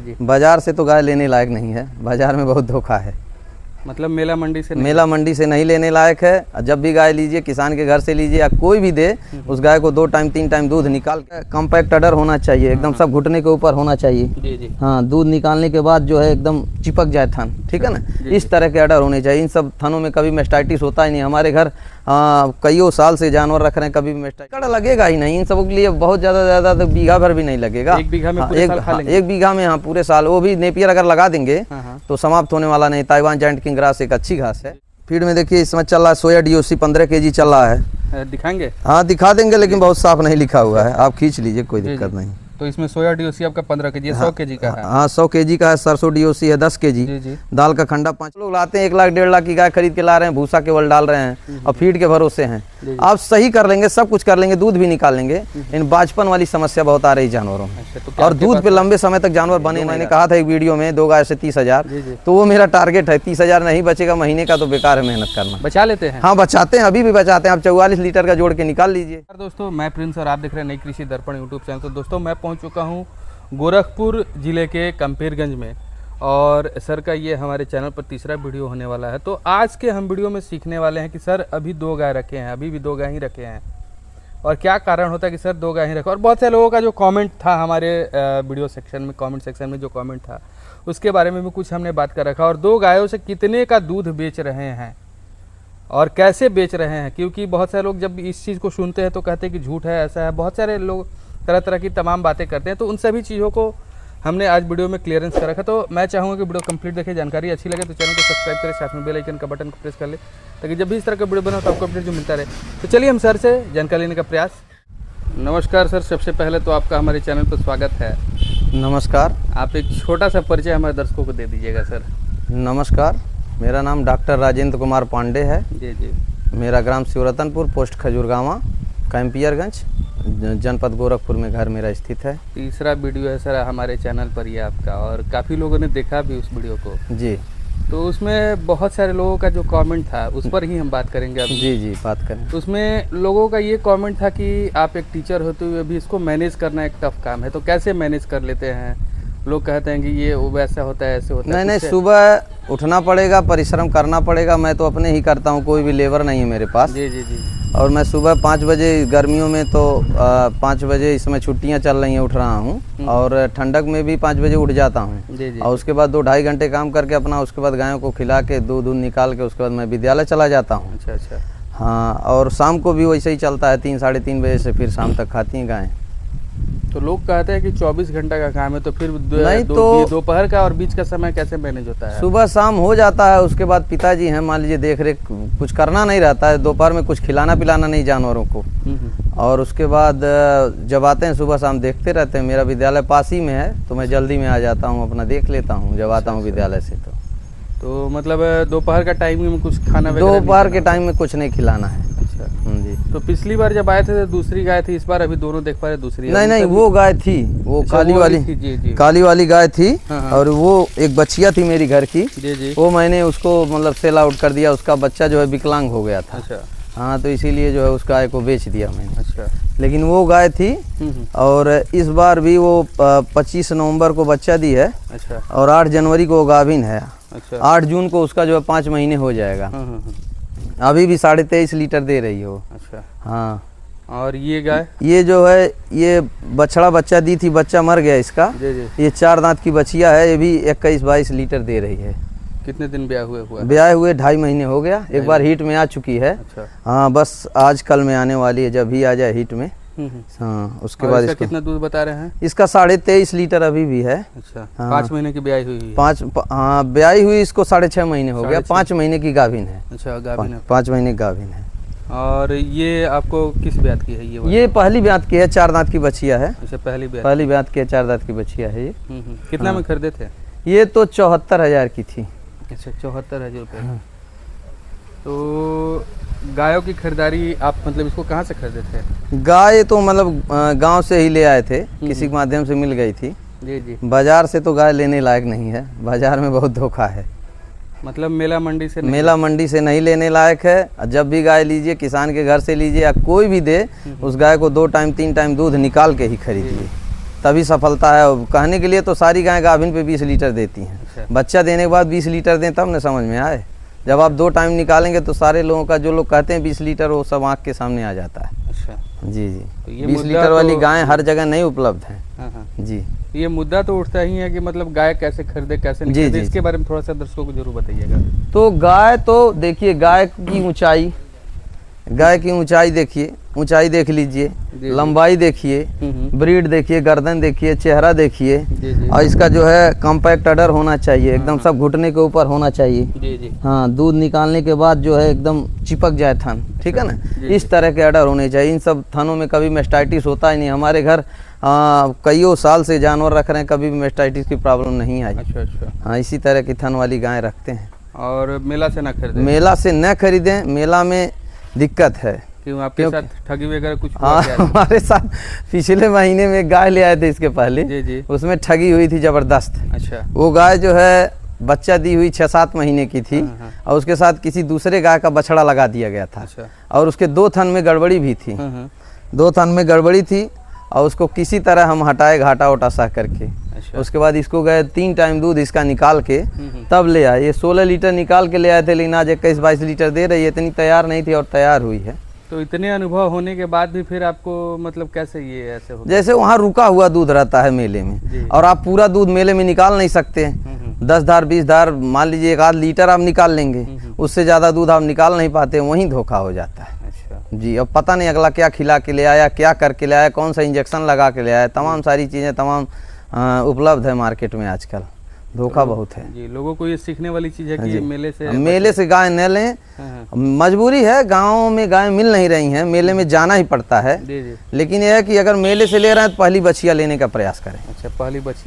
जी। बाजार से तो गाय लेने लायक नहीं है, बाजार में बहुत धोखा है। मतलब मेला मंडी से नहीं लेने लायक है। जब भी गाय लीजिए किसान के घर से लीजिए या कोई भी दे, उस गाय को 2 टाइम 3 टाइम दूध निकाल के कॉम्पैक्ट अडर होना चाहिए, एकदम सब घुटने के ऊपर होना चाहिए। जी जी। हाँ, दूध निकालने के बाद जो है एकदम चिपक जाए थन, ठीक है ना, इस तरह के अडर होने चाहिए। इन सब थनों में कभी मेस्टाइटिस होता ही नहीं। हमारे घर कईयों साल से जानवर रख रहे हैं, कभी भी मेस्टाइटिस लगेगा ही नहीं। इन सब के लिए बहुत ज़्यादा तो बीघा भर भी नहीं लगेगा। 1 बीघा में 1 बीघा में हाँ पूरे साल, वो भी नेपियर अगर लगा देंगे तो समाप्त होने वाला नहीं। ताइवान जायंट किंग ग्रास एक अच्छी घास है। फीड में देखिए इस समय चल रहा है सोया DOC 15 kg चल रहा है। दिखाएंगे? हाँ दिखा देंगे, लेकिन बहुत साफ नहीं लिखा हुआ है, आप खींच लीजिए, कोई दिक्कत नहीं। तो इसमें सोया DOC आपका 15 kg, 100 kg का है। हाँ 100 kg का है। सरसों DOC है 10 kg। जी। दाल का खंडा 5 लोग लाते हैं, 1 लाख 1.5 लाख की गाय खरीद के ला रहे हैं, भूसा केवल डाल रहे हैं और फीड के भरोसे हैं। आप सही कर लेंगे, सब कुछ कर लेंगे, दूध भी निकाल लेंगे। इन बाजपन वाली समस्या बहुत आ रही जानवरों में। तो और दूध पे लंबे समय तक जानवर बने। मैंने कहा था एक वीडियो में 2 गाय से 30,000, तो वो मेरा टारगेट है। 30,000 नहीं बचेगा महीने का तो बेकार है मेहनत करना। बचा लेते हैं? हाँ बचाते हैं, अभी भी बचाते हैं। आप 44 लीटर का जोड़ के निकाल लीजिए। दोस्तों मैं प्रिंस और आप देख रहे हैं नई कृषि दर्पण यूट्यूब चैनल। तो दोस्तों मैं पहुंच चुका हूं गोरखपुर ज़िले के कम्पेरगंज में, और सर का ये हमारे चैनल पर तीसरा वीडियो होने वाला है। तो आज के हम वीडियो में सीखने वाले हैं कि सर अभी 2 गाय रखे हैं, अभी भी 2 गाय ही रखे हैं, और क्या कारण होता है कि सर 2 गाय ही रखे। और बहुत से लोगों का जो कमेंट था हमारे वीडियो सेक्शन में, कमेंट सेक्शन में जो कमेंट था उसके बारे में भी कुछ हमने बात कर रखा, और 2 गायों से कितने का दूध बेच रहे हैं और कैसे बेच रहे हैं। क्योंकि बहुत सारे लोग जब इस चीज़ को सुनते हैं तो कहते हैं कि झूठ है, ऐसा है। बहुत सारे लोग तरह तरह की तमाम बातें करते हैं, तो उन सभी चीज़ों को हमने आज वीडियो में क्लियरेंस कर रखा। तो मैं चाहूँगा कि वीडियो कंप्लीट देखें, जानकारी अच्छी लगे तो चैनल को सब्सक्राइब करें, साथ में बेल आइकन का बटन को प्रेस कर ले, ताकि जब भी इस तरह का वीडियो बना तो आपको अपडेट जो मिलता रहे। तो चलिए हम सर से जानकारी लेने का प्रयास। नमस्कार सर, सबसे पहले तो आपका हमारे चैनल पर स्वागत है। नमस्कार। आप एक छोटा सा परिचय हमारे दर्शकों को दे दीजिएगा सर। नमस्कार, मेरा नाम डॉक्टर राजेंद्र कुमार पांडे है। जी जी। मेरा ग्राम शिवरतनपुर, पोस्ट खजूरगांवा, कैंपियरगंज, जनपद गोरखपुर में घर मेरा स्थित है। तीसरा वीडियो है सर हमारे चैनल पर ये आपका, और काफ़ी लोगों ने देखा भी उस वीडियो को। जी। तो उसमें बहुत सारे लोगों का जो कमेंट था उस पर ही हम बात करेंगे अब। जी बात करें। उसमें लोगों का ये कमेंट था कि आप एक टीचर होते हुए भी इसको मैनेज करना एक टफ काम है, तो कैसे मैनेज कर लेते हैं? लोग कहते हैं कि ये वैसा होता है, ऐसे होता है। नहीं, सुबह उठना पड़ेगा, परिश्रम करना पड़ेगा। मैं तो अपने ही करता हूँ, कोई भी लेबर नहीं है मेरे पास। जी जी जी। और मैं सुबह 5 बजे, गर्मियों में तो 5 बजे, इसमें छुट्टियाँ चल रही हैं, उठ रहा हूँ, और ठंडक में भी 5 बजे उठ जाता हूँ। और उसके बाद 2-2.5 घंटे काम करके अपना, उसके बाद गायों को खिला के दूध निकाल के उसके बाद मैं विद्यालय चला जाता हूँ। अच्छा। हाँ, और शाम को भी वैसे ही चलता है, 3-3:30 बजे से फिर शाम तक खाती हैं गायें। तो लोग कहते हैं कि 24 घंटा का काम है, तो फिर नहीं तो दोपहर का और बीच का समय कैसे मैनेज होता है? सुबह शाम हो जाता है, उसके बाद पिताजी हैं, मान लीजिए देख रेख कुछ करना नहीं रहता है, दोपहर में कुछ खिलाना पिलाना नहीं जानवरों को, और उसके बाद जब आते हैं सुबह शाम देखते रहते हैं। मेरा विद्यालय पास ही में है, तो मैं जल्दी में आ जाता हूँ, अपना देख लेता हूँ जब आता हूँ विद्यालय से। तो मतलब दोपहर का टाइम में कुछ खाना दोपहर के टाइम में कुछ नहीं खिलाना है। जी। तो पिछली बार जब आए थे तो दूसरी गाय थी, इस बार अभी दोनों देख पा रहे दूसरी? नहीं, वो गाय थी, वो काली वाली गाय थी। और वो एक बच्चिया थी मेरी घर की। जी। वो मैंने उसको मतलब सेल आउट कर दिया, उसका बच्चा जो है विकलांग हो गया था। अच्छा। हाँ, तो इसीलिए जो है उस गाय को बेच दिया मैंने। अच्छा। लेकिन वो गाय थी, और इस बार भी वो 25 नवंबर को बच्चा दी है। अच्छा। और 8 जनवरी को गाभिन है। अच्छा। 8 जून को उसका जो है 5 महीने हो जाएगा। अभी भी 23.5 लीटर दे रही हो। अच्छा। हाँ। और ये गाय, ये जो है, ये बछड़ा बच्चा दी थी, बच्चा मर गया इसका। जी। ये 4 दांत की बछिया है, ये भी 21-22 लीटर दे रही है। कितने दिन ब्याह हुए? ब्याह हुए 2.5 महीने हो गया। एक बार हीट में आ चुकी है। अच्छा। हाँ, बस आज कल में आने वाली है, जब भी आ जाए हीट में। हाँ, उसके बाद इसका कितना दूध बता रहे हैं? इसका 23.5 लीटर अभी भी है। अच्छा। हाँ। 5 महीने की ब्याही हुई है? 5, हाँ ब्याही हुई इसको 6.5 महीने हो गया। 5 महीने की गाभिन है। अच्छा, गाभिन है। 5 महीने की गाभिन है। और ये आपको किस ब्यात की है? ये पहली ब्यात की है, 4 दांत की बछिया है। अच्छा, पहली ब्यात की है, 4 दांत की बछिया है ये। कितना में खरीदे थे? ये तो 74,000 की थी। अच्छा, 74,000 रुपये। तो गायों की खरीदारी आप मतलब इसको कहाँ से खरीदे थे? गाय तो मतलब गांव से ही ले आए थे, किसी के माध्यम से मिल गई थी। जी। बाजार से तो गाय लेने लायक नहीं है, बाजार में बहुत धोखा है। मतलब मेला मंडी से नहीं लेने लायक है। जब भी गाय लीजिए किसान के घर से लीजिए या कोई भी दे, उस गाय को 2 टाइम 3 टाइम दूध निकाल के ही खरीदिए। तभी सफलता है। कहने के लिए तो सारी गायें गाभिन पे 20 लीटर देती हैं। अच्छा। बच्चा देने के बाद 20 लीटर दें तब न समझ में आए। जब आप 2 टाइम निकालेंगे तो सारे लोगों का, जो लोग कहते हैं 20 लीटर, वो सब आँख के सामने आ जाता है। अच्छा जी जी। तो ये 20 लीटर वाली गायें हर जगह नहीं उपलब्ध हैं। हाँ। जी। ये मुद्दा तो उठता ही है कि मतलब गाय कैसे खरीदे कैसे नहीं खरीदे, इसके बारे में थोड़ा सा दर्शकों को जरूर बताइएगा। तो गाय तो देखिए, गाय की ऊंचाई देखिए, ऊंचाई देख लीजिए, लंबाई देखिए, ब्रीड देखिए, गर्दन देखिए, चेहरा देखिए, और इसका जो है कॉम्पैक्ट अडर होना चाहिए, एकदम सब घुटने के ऊपर होना चाहिए। जी। हाँ, दूध निकालने के बाद जो है एकदम चिपक जाए थन, ठीक है ना, इस तरह के अडर होने चाहिए। इन सब थनों में कभी मेस्टाइटिस होता ही नहीं। हमारे घर कईयों साल से जानवर रख रहे हैं, कभी भी मेस्टाइटिस की प्रॉब्लम नहीं आई। अच्छा। हाँ, इसी तरह की थन वाली गाय रखते हैं। और मेला से ना खरीदें? मेला से न खरीदें, मेला में दिक्कत है। क्यों, आपके साथ ठगी वगैरह कुछ हुआ? हाँ, हमारे साथ पिछले महीने में एक गाय ले आए थे इसके पहले। जी। उसमें उसमें ठगी हुई थी जबरदस्त। अच्छा। वो गाय जो है बच्चा दी हुई 6-7 महीने की थी। हाँ। और उसके साथ किसी दूसरे गाय का बछड़ा लगा दिया गया था। अच्छा। और उसके 2 थन में गड़बड़ी भी थी। 2 थन में गड़बड़ी थी, और उसको किसी तरह हम हटाए, घाटा उटा सा करके। अच्छा। उसके बाद इसको गए 3 टाइम दूध इसका निकाल के तब ले आए। ये 16 लीटर निकाल के ले आए थे, लेकिन आज 21-22 लीटर दे रही है। इतनी तैयार नहीं थी और तैयार हुई है। तो इतने अनुभव होने के बाद भी फिर आपको मतलब कैसे ये ऐसे हो? जैसे वहाँ रुका हुआ दूध रहता है मेले में, और आप पूरा दूध मेले में निकाल नहीं सकते हैं। 10 धार 20 धार, मान लीजिए 1 आध लीटर आप निकाल लेंगे, उससे ज़्यादा दूध आप निकाल नहीं पाते, वहीं धोखा हो जाता है। अच्छा। जी। अब पता नहीं अगला क्या खिला के ले आया, क्या करके ले आया, कौन सा इंजेक्शन लगा के ले आया। तमाम सारी चीज़ें तमाम उपलब्ध है मार्केट में आजकल। धोखा बहुत है जी। लोगों को ये सीखने वाली चीज़ है कि मेले से गाय न लें। मजबूरी है, गाँव में गाय मिल नहीं रही हैं, मेले में जाना ही पड़ता है। लेकिन यह है कि अगर मेले से ले रहे हैं तो पहली बछिया लेने का प्रयास करें। अच्छा,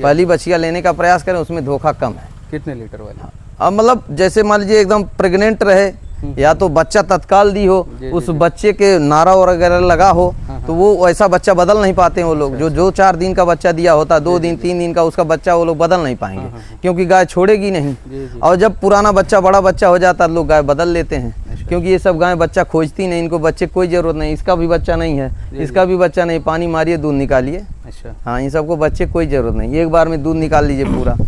पहली बछिया लेने का प्रयास करें, उसमें धोखा कम है। कितने लीटर वाली? अब मतलब जैसे मान लीजिए एकदम प्रेग्नेंट रहे, या तो बच्चा तत्काल दी हो, उस बच्चे के नारा वगैरह लगा हो, तो वो ऐसा बच्चा बदल नहीं पाते हैं वो लोग। जो 4 दिन का बच्चा दिया होता, 2 दिन 3 दिन का, उसका बच्चा वो लोग बदल नहीं पाएंगे, क्योंकि गाय छोड़ेगी नहीं। और जब पुराना बच्चा बड़ा बच्चा हो जाता है, लोग गाय बदल लेते हैं, क्योंकि ये सब गाय बच्चा खोजती नहीं, इनको बच्चे कोई जरूरत नहीं। इसका भी बच्चा नहीं है, इसका भी बच्चा नहीं, पानी मारिए दूध निकालिए। अच्छा। हाँ, इन सबको बच्चे कोई जरूरत नहीं, एक बार में दूध निकाल लीजिए पूरा।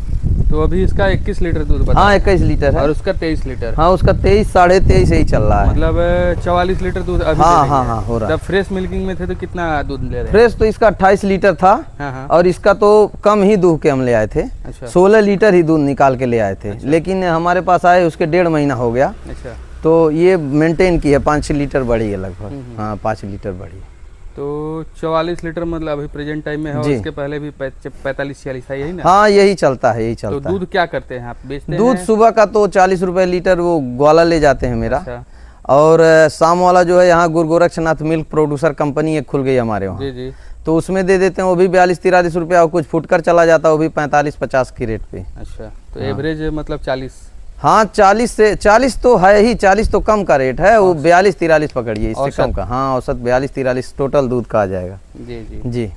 तो अभी इसका 21 लीटर दूध बता? हाँ, 21 लीटर है। और उसका 23 लीटर? हाँ, उसका 23 साढ़े 23 ही चल रहा है, मतलब 44 लीटर दूध अभी। हाँ हो रहा है। जब फ्रेश मिल्किंग में थे तो कितना दूध ले रहे हैं? फ्रेश तो इसका 28 लीटर था। और इसका तो कम ही दूध के हम ले आए थे। अच्छा। 16 लीटर ही दूध निकाल के ले आए थे। अच्छा। लेकिन हमारे पास आए उसके 1.5 महीना हो गया। अच्छा। तो ये मेंटेन की है, 5 लीटर बढ़ी है लगभग। हाँ, 5 लीटर बढ़ी। तो 44 लीटर मतलब अभी प्रेजेंट टाइम में है, और इसके पहले भी 45-46 है, यही ना? हाँ, यही चलता है। तो दूध क्या करते हैं आप, बेचते हैं? दूध सुबह का तो 40 रुपए लीटर वो ग्वाला ले जाते हैं मेरा। अच्छा। और शाम वाला जो है यहाँ गुरु गोरक्षनाथ मिल्क प्रोड्यूसर कंपनी एक खुल गई हमारे वहाँ। जी। तो उसमें दे देते हैं, वो भी 42-43 रुपया, और कुछ फुटकर चला जाता है, वो भी 45-50 की रेट पे। अच्छा। तो एवरेज मतलब 40? हाँ, 40 तो है ही, 40 तो कम का रेट है, वो 42-43 पकड़िए, इससे कम का। हाँ, औसत 42-43 टोटल दूध का आ जाएगा। जी।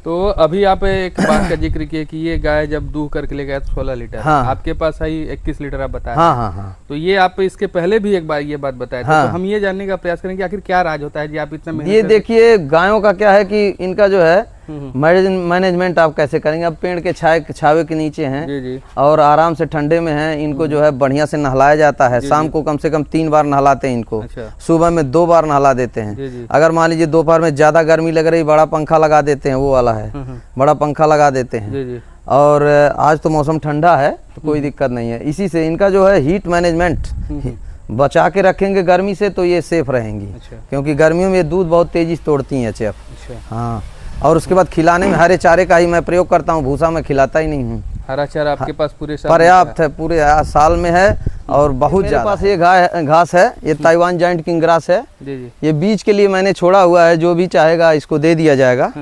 तो अभी आप एक बात का जिक्र किए कि ये गाय जब दूध करके ले गया 16 लीटर। हाँ। आपके पास आई 21 लीटर आप बताए। हाँ। तो ये आप इसके पहले भी एक बार ये बात बताए थे। तो हम ये जानने का प्रयास करेंगे आखिर क्या राज होता है जी, आप इतना ये देखिए, गायों का क्या है कि इनका जो है मैनेजमेंट आप कैसे करेंगे। अब पेड़ के छावे के नीचे हैं। जी। और आराम से ठंडे में हैं, इनको जो है बढ़िया से नहलाया जाता है। शाम को कम से कम 3 बार नहलाते हैं इनको। अच्छा। सुबह में 2 बार नहला देते हैं। जी। अगर मान लीजिए दोपहर में ज्यादा गर्मी लग रही, बड़ा पंखा लगा देते हैं, वो वाला है, बड़ा पंखा लगा देते हैं। जी। और आज तो मौसम ठंडा है तो कोई दिक्कत नहीं है। इसी से इनका जो है हीट मैनेजमेंट बचा के रखेंगे गर्मी से, तो ये सेफ रहेंगी। अच्छा। क्योंकि गर्मियों में दूध बहुत तेजी से तोड़ती हैं चेप। अच्छा। हाँ। और उसके बाद खिलाने में हरे चारे का ही मैं प्रयोग करता हूँ, भूसा में खिलाता ही नहीं हूँ। हरा चारा आपके पास पूरे साल पर्याप्त है, पूरे साल में है, और बहुत ज्यादा। मेरे पास ये घास है, ये ताइवान जाइंट किंग ग्रास है। जी। ये बीज के लिए मैंने छोड़ा हुआ है, जो भी चाहेगा इसको दे दिया जाएगा।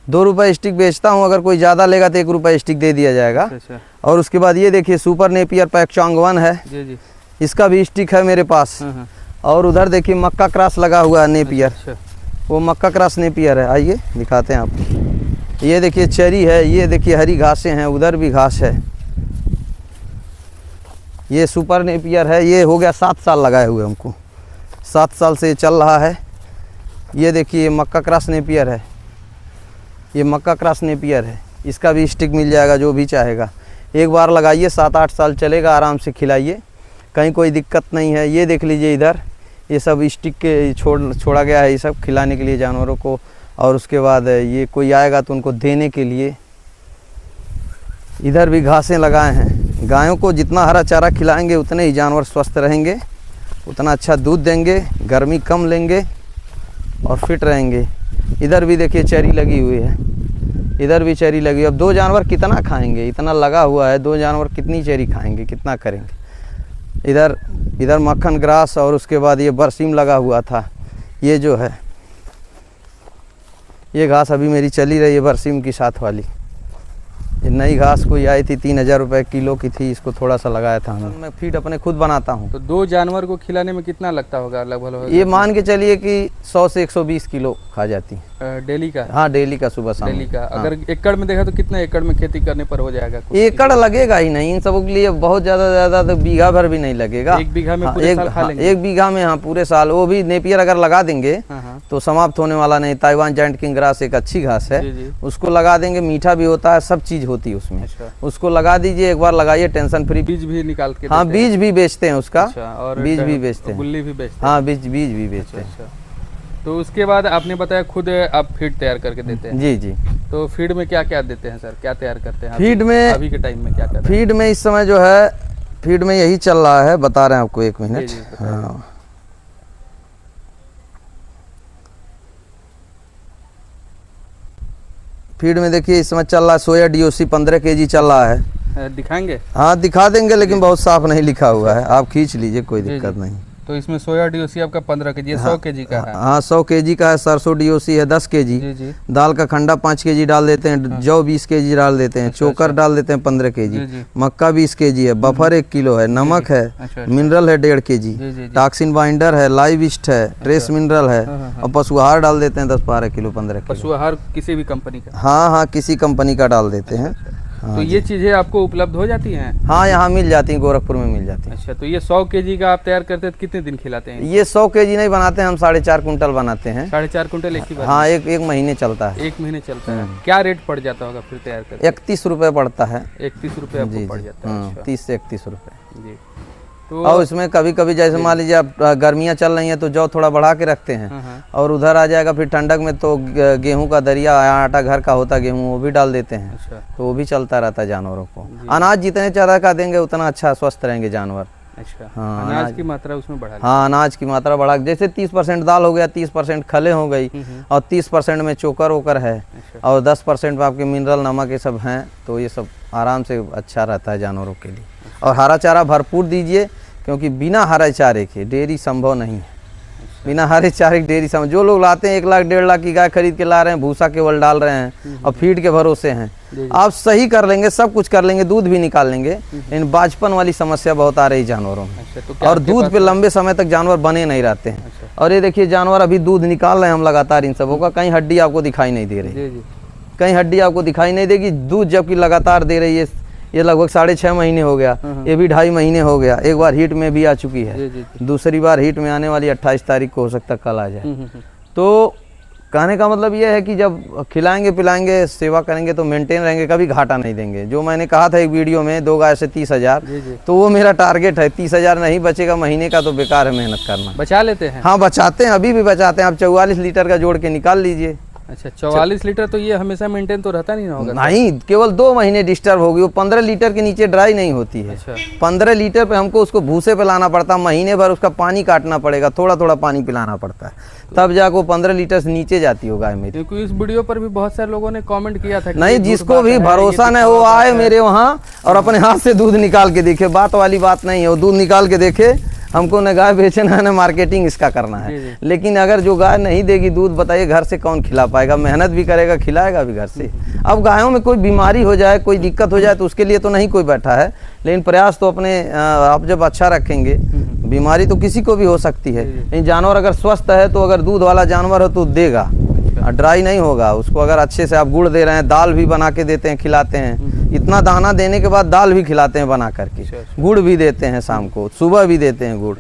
2 रुपए स्टिक बेचता हूँ, अगर कोई ज्यादा लेगा तो 1 रुपए स्टिक दे दिया जाएगा। अच्छा। और उसके बाद ये देखिए सुपर नेपियर पैक्चोंग 1 है। जी। इसका भी स्टिक है मेरे पास। और उधर देखिए मक्का क्रॉस लगा हुआ है नेपियर। अच्छा। वो मक्का क्रॉस नेपियर है, आइए दिखाते हैं आपको। ये देखिए चेरी है, ये देखिए हरी घासें हैं, उधर भी घास है। ये सुपर नेपियर है, ये हो गया 7 साल लगाए हुए हमको, 7 साल से चल रहा है। ये देखिए मक्का क्रॉस नेपियर है, ये मक्का क्रॉस नेपियर है। इसका भी स्टिक मिल जाएगा जो भी चाहेगा। एक बार लगाइए 7-8 साल चलेगा, आराम से खिलाइए, कहीं कोई दिक्कत नहीं है। ये देख लीजिए इधर, ये सब स्टिक के छोड़ा गया है, ये सब खिलाने के लिए जानवरों को। और उसके बाद ये कोई आएगा तो उनको देने के लिए। इधर भी घासें लगाए हैं। गायों को जितना हरा चारा खिलाएंगे उतने ही जानवर स्वस्थ रहेंगे, उतना अच्छा दूध देंगे, गर्मी कम लेंगे और फिट रहेंगे। इधर भी देखिए चरी लगी हुई है, इधर भी चरी लगी। अब 2 जानवर कितना खाएंगे, इतना लगा हुआ है, 2 जानवर कितनी चरी खाएंगे, कितना करेंगे। इधर मक्खन ग्रास और उसके बाद ये बरसीम लगा हुआ था। ये जो है ये घास अभी मेरी चली रही है, बरसीम की साथ वाली। ये नई घास कोई आई थी, 3000 रुपये किलो की थी, इसको थोड़ा सा लगाया था हमने। मैं फीड अपने खुद बनाता हूँ। तो 2 जानवर को खिलाने में कितना लगता होगा लगभग? ये मान के चलिए कि 100 से 120 किलो खा जाती डेली का? हाँ, डेली का, सुबह शाम। डेली का। अगर एकड़ में देखा तो कितना एकड़ में खेती करने पर हो जाएगा? एकड़ लगेगा ही नहीं इन सबों के लिए, बहुत ज्यादा तो बीघा भर भी नहीं लगेगा। 1 बीघा में पूरे साल खा लेंगे? 1 बीघा में, हाँ, पूरे साल। वो भी नेपियर अगर लगा देंगे तो समाप्त होने वाला नहीं। ताइवान जायंट किंग ग्रास एक अच्छी घास है, उसको लगा देंगे, मीठा भी होता है, सब चीज होती है उसमें। उसको लगा दीजिए, एक बार लगाइए, टेंशन फ्री। बीज भी निकाल के? हाँ, बीज भी बेचते हैं उसका। और बीज भी बेचते हैं, गुल्ली भी बेचते हैं? हाँ, बीज भी बेचते हैं। तो उसके बाद आपने बताया खुद आप फीड तैयार करके देते हैं? जी जी। तो फीड में क्या क्या देते हैं सर, क्या तैयार करते हैं फीड में? अभी के टाइम में क्या करते हैं फीड में? इस समय जो है फीड में यही चल रहा है, बता रहे हैं आपको, 1 मिनट। हाँ, फीड में देखिए इस समय चल रहा है सोया DOC 15 kg चल रहा है। दिखाएंगे? हाँ, दिखा देंगे, लेकिन बहुत साफ नहीं लिखा हुआ है, आप खींच लीजिए, कोई दिक्कत नहीं। तो इसमें सोया DOC आपका 15 kg, 100 kg का है? हाँ, 100 kg का है। सरसों DOC है 10 kg। जी। दाल का खंडा 5 kg डाल देते हैं। जौ 20 kg डाल देते हैं। चोकर डाल देते हैं 15 kg। मक्का 20 kg है। बफर 1 किलो है। नमक है। मिनरल है 1.5 kg। टॉक्सिन बाइंडर है। लाइविस्ट है। ट्रेस मिनरल है। और पशु आहार डाल देते हैं 10-12 किलो, 15 किलो। पशु आहार किसी भी कंपनी का? हाँ, किसी कंपनी का डाल देते हैं। तो ये चीजें आपको उपलब्ध हो जाती हैं? हाँ, यहाँ मिल जाती हैं, गोरखपुर में मिल जाती हैं। अच्छा, तो ये 100 kg का आप तैयार करते हैं तो कितने दिन खिलाते हैं? ये 100 kg नहीं बनाते हैं हम, 4.5 कुंटल बनाते हैं। 4.5 कुंटल एक ही बार? हाँ, एक महीने चलता है। 1 महीने चलता है। क्या रेट पड़ जाता होगा फिर तैयार करके? 31 रुपये पड़ता है। 31 रुपये आपको पड़ जाता है? 30 से 31 रुपये जी। तो और इसमें कभी कभी जैसे मान लीजिए आप गर्मियाँ चल रही हैं तो जौ थोड़ा बढ़ा के रखते हैं, और उधर आ जाएगा फिर ठंडक में तो गेहूं का दरिया, आटा घर का होता गेहूं, वो भी डाल देते हैं। अच्छा। तो वो भी चलता रहता है जानवरों को। अनाज जितने ज़्यादा का देंगे उतना अच्छा स्वस्थ रहेंगे जानवर। अच्छा। हाँ, अनाज की मात्रा उसमें बढ़ा? हाँ, अनाज की मात्रा बढ़ा, जैसे 30% दाल हो गया, 30% खले हो गई, और 30% में चोकर वोकर है, और 10% में आपके मिनरल नमक ये सब हैं, तो ये सब आराम से अच्छा रहता है जानवरों के लिए। और हरा चारा भरपूर दीजिए, क्योंकि बिना हरे चारे के डेयरी संभव नहीं है। बिना हरे चारे की डेयरी संभव। जो लोग लाते हैं 1 लाख 1.5 लाख की गाय खरीद के ला रहे हैं, भूसा केवल डाल रहे हैं और फीड के भरोसे हैं। आप सही कर लेंगे, सब कुछ कर लेंगे, दूध भी निकाल लेंगे, लेकिन बाजपन वाली समस्या बहुत आ रही जानवरों में। और दूध पे लंबे समय तक जानवर बने नहीं रहते हैं। और ये देखिए जानवर अभी दूध निकाल रहे हैं हम लगातार इन सबों का, कहीं हड्डी आपको दिखाई नहीं दे रही, कहीं हड्डी आपको दिखाई नहीं देगी। दूध जबकि लगातार दे रही है। ये लगभग 6.5 महीने हो गया, ये भी 2.5 महीने हो गया। एक बार हीट में भी आ चुकी है, दूसरी बार हीट में आने वाली 28 तारीख को, हो सकता कल आ जाए। तो कहने का मतलब ये है कि जब खिलाएंगे पिलाएंगे, सेवा करेंगे तो मेंटेन रहेंगे, कभी घाटा नहीं देंगे। जो मैंने कहा था एक वीडियो में 2 गाय से 30,000, तो वो मेरा टारगेट है। 30,000 नहीं बचेगा महीने का तो बेकार है मेहनत करना। बचा लेते हैं? हाँ, बचाते हैं, अभी भी बचाते हैं। आप 44 लीटर का जोड़ के निकाल लीजिए। अच्छा, 44 लीटर तो ये हमेशा मेंटेन तो रहता नहीं होगा? नहीं, केवल 2 महीने डिस्टर्ब होगी, वो 15 लीटर के नीचे ड्राई नहीं होती है। अच्छा। 15 लीटर पे हमको उसको भूसे पे लाना पड़ता है, महीने भर उसका पानी काटना पड़ेगा, थोड़ा थोड़ा पानी पिलाना पड़ता है, तब जाकर वो 15 लीटर से नीचे जाती हो गाय मेरी। क्योंकि इस वीडियो पर भी बहुत सारे लोगों ने कमेंट किया था। नहीं, जिसको भी भरोसा नहीं वो आए मेरे वहाँ और अपने हाथ से दूध निकाल के देखे। बात वाली बात नहीं है, वो दूध निकाल के देखे। हमको न गाय बेचना है न मार्केटिंग इसका करना है। लेकिन अगर जो गाय नहीं देगी दूध, बताइए घर से कौन खिला पाएगा? मेहनत भी करेगा, खिलाएगा भी घर से। अब गायों में कोई बीमारी हो जाए, कोई दिक्कत हो जाए तो उसके लिए तो नहीं कोई बैठा है, लेकिन प्रयास तो अपने आप जब अच्छा रखेंगे, बीमारी तो किसी को भी हो सकती है, लेकिन जानवर अगर स्वस्थ है तो अगर दूध वाला जानवर हो तो देगा, ड्राई नहीं होगा। उसको अगर अच्छे से आप गुड़ दे रहे हैं, दाल भी बना के देते हैं, खिलाते हैं, इतना दाना देने के बाद दाल भी खिलाते हैं बना करके, गुड़ भी देते हैं शाम को, सुबह भी देते हैं गुड़।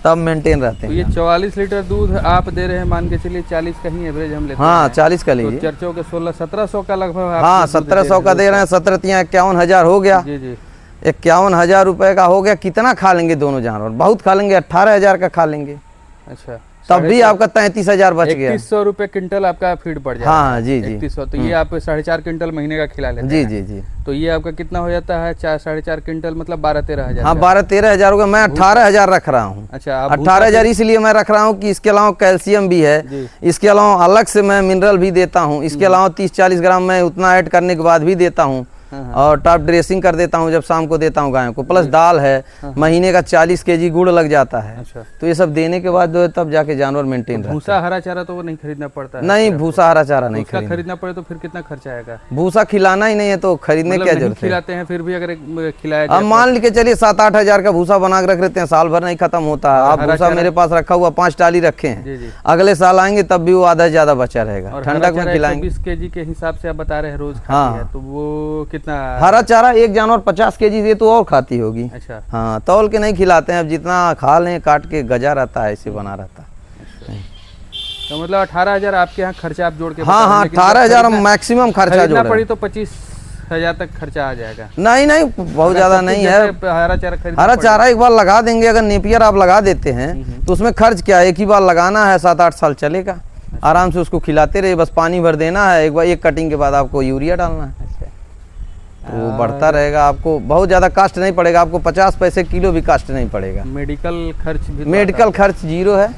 तब मेंटेन रहते तो हैं। ये 44 लीटर दूध आप दे रहे हैं, मान के चलिए 40 का ही एवरेज हम लेते हैं। हाँ 40 का लीजिए। तो चर्चों के 1600-1700 का लगभग। हाँ 1700 का दे रहे हैं, 17-51,000 हो गया। जी जी 51,000 रुपए का हो गया। कितना खा लेंगे दोनों जानवर? बहुत खा लेंगे, 18,000 का खा लेंगे। अच्छा, तब भी आपका 33,000 बच गया। 3100 रुपए क्विंटल आपका फीड पड़ जाएगा। हाँ जी जी 3100, तो ये आप 4.5 क्विंटल महीने का खिला लेते जी हैं। जी जी। तो ये आपका कितना हो जाता है? 4-4.5 क्विंटल, मतलब 12-13 हजार। हाँ 12-13 हजार हो गया। मैं 18,000 रख रहा हूँ। अच्छा, 18,000 इसलिए मैं रख रहा हूँ कि इसके अलावा कैल्शियम भी है, इसके अलावा अलग से मैं मिनरल भी देता हूँ, इसके अलावा 30-40 ग्राम मैं उतना ऐड करने के बाद भी देता हूँ, और टॉप ड्रेसिंग कर देता हूँ जब शाम को देता हूँ गायों को, प्लस दाल है। महीने का 40 kg गुड़ लग जाता है। अच्छा। तो ये सब देने के बाद जो है तब जाके जानवर मेंटेन रहता है। भूसा हरा चारा तो वो नहीं खरीदना पड़ता है? नहीं, भूसा हरा चारा नहीं खरीदना पड़े तो फिर कितना खर्चा आएगा? भूसा खिलाना ही नहीं है तो खरीदने क्या जरूरत है? खिलाते हैं फिर भी अगर खिलाया अब मान के चलिए 7-8 हजार का भूसा बना के रख लेते हैं, साल भर नहीं खत्म होता है। आप भूसा मेरे पास रखा हुआ 5 टाली रखे हैं, अगले साल आएंगे तब भी वो आधा ज्यादा बचा रहेगा। ठंडक में खिलाएंगे। 20 kg के हिसाब से आप बता रहे हैं रोज खाती हाँ है, तो वो कितना? हरा चारा एक जानवर 50 kg ये तो और खाती होगी। अच्छा। हाँ तौल के नहीं खिलाते हैं, अब जितना खा लें काट के गजा रहता है, ऐसे बना रहता है। तो मतलब 18,000 आपके यहाँ खर्चा आप जोड़ के? हाँ हाँ 18,000 मैक्सिमम खर्चा जोड़ पड़ी तो 25,000 तक खर्चा आ जाएगा। नहीं नहीं बहुत ज्यादा नहीं है। हरा चारा एक बार लगा देंगे, अगर नेपियर आप लगा देते हैं तो उसमें खर्च क्या है, एक ही बार लगाना है, 7-8 साल चलेगा आराम से। उसको खिलाते रहे, बस पानी भर देना है, एक बार एक कटिंग के बाद आपको यूरिया डालना है, तो वो बढ़ता रहेगा। आपको बहुत ज़्यादा कास्ट नहीं पड़ेगा, आपको 50 पैसे किलो भी कास्ट नहीं पड़ेगा। मेडिकल खर्च भी? मेडिकल खर्च जीरो है।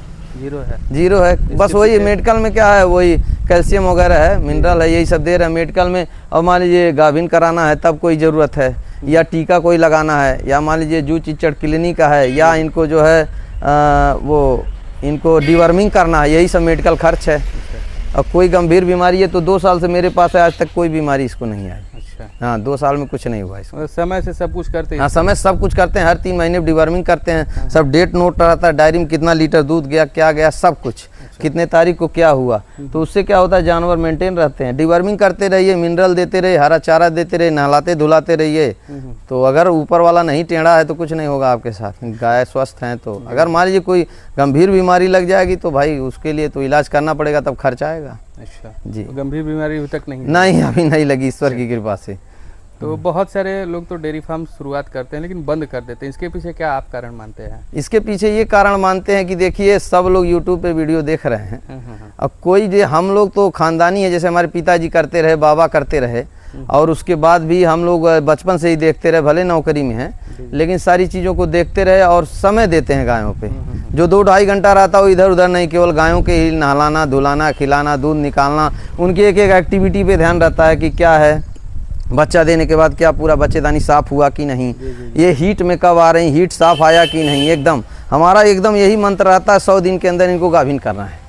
जीरो है बस वही मेडिकल में क्या है, वही कैल्शियम वगैरह है, मिनरल है, यही सब दे रहे हैं मेडिकल में। और मान लीजिए गाभिन कराना है तब कोई ज़रूरत है, या टीका कोई लगाना है, या मान लीजिए जू चिचड़ क्लिनिक का है, या इनको जो है वो इनको डिवर्मिंग करना है, यही सब मेडिकल खर्च है। और कोई गंभीर बीमारी है तो 2 साल से मेरे पास है, आज तक कोई बीमारी इसको नहीं आई। हाँ 2 साल में कुछ नहीं हुआ इसको। समय से सब कुछ करते हैं? हाँ समय सब कुछ करते हैं, हर 3 महीने डिवर्मिंग करते हैं। सब डेट नोट रहता है डायरी में, कितना लीटर दूध गया, क्या गया, सब कुछ। कितने तारीख को क्या हुआ, तो उससे क्या होता है जानवर मेंटेन रहते हैं। डिवर्मिंग करते रहिए, मिनरल देते रहिए, हरा चारा देते रहिए, नहलाते धुलाते रहिए। तो अगर ऊपर वाला नहीं टेढ़ा है तो कुछ नहीं होगा आपके साथ। गाय स्वस्थ हैं तो अगर मान लीजिए कोई गंभीर बीमारी लग जाएगी तो भाई उसके लिए तो इलाज करना पड़ेगा, तब खर्चा आएगा। अच्छा जी। तो गंभीर बीमारी अभी तक नहीं अभी नहीं लगी, ईश्वर की कृपा से। तो बहुत सारे लोग तो डेयरी फार्म शुरुआत करते हैं लेकिन बंद कर देते हैं, इसके पीछे क्या आप कारण मानते हैं? इसके पीछे ये कारण मानते हैं कि देखिए सब लोग यूट्यूब पे वीडियो देख रहे हैं। अब कोई जो हम लोग तो खानदानी है, जैसे हमारे पिताजी करते रहे, बाबा करते रहे, और उसके बाद भी हम लोग बचपन से ही देखते रहे, भले नौकरी में हैं लेकिन सारी चीज़ों को देखते रहे और समय देते हैं गायों पे। जो 2-2.5 घंटा रहता हो इधर उधर नहीं, केवल गायों के ही नहलाना धुलाना खिलाना दूध निकालना, उनकी एक एक एक्टिविटी पे ध्यान रहता है कि क्या है, बच्चा देने के बाद क्या पूरा बच्चेदानी साफ़ हुआ कि नहीं, ये हीट में कब आ रही, हीट साफ़ आया कि नहीं। एकदम हमारा एकदम यही मंत्र रहता है, 100 दिन के अंदर इनको गाभिन करना है।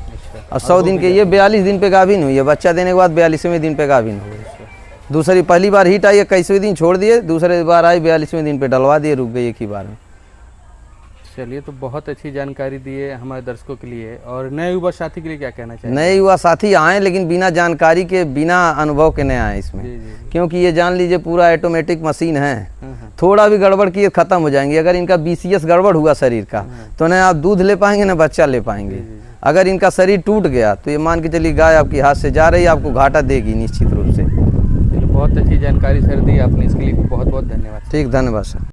और 100 दिन के, ये 42 दिन पे गाभिन हुई है, बच्चा देने के बाद 42वें दिन पे गाभिन हुई। दूसरी पहली बार हीट आई 21वें दिन छोड़ दिए, दूसरे बार आई 42वें दिन पे डलवा दिए, रुक गई एक ही बार में। चलिए, तो बहुत अच्छी जानकारी दी है हमारे दर्शकों के लिए। और नए युवा साथी के लिए क्या कहना चाहिए? नए युवा साथी आए लेकिन बिना जानकारी के, बिना अनुभव के नहीं आए इसमें। क्योंकि ये जान लीजिए पूरा ऑटोमेटिक मशीन है, थोड़ा भी गड़बड़ किए खत्म हो जाएंगे। अगर इनका BCS गड़बड़ हुआ शरीर का तो न आप दूध ले पाएंगे न बच्चा ले पाएंगे। अगर इनका शरीर टूट गया तो ये मान के चलिए गाय आपकी हाथ से जा रही है, आपको घाटा देगी निश्चित रूप से। बहुत अच्छी जानकारी सर दी आपने, इसके लिए बहुत बहुत धन्यवाद। ठीक, धन्यवाद सर।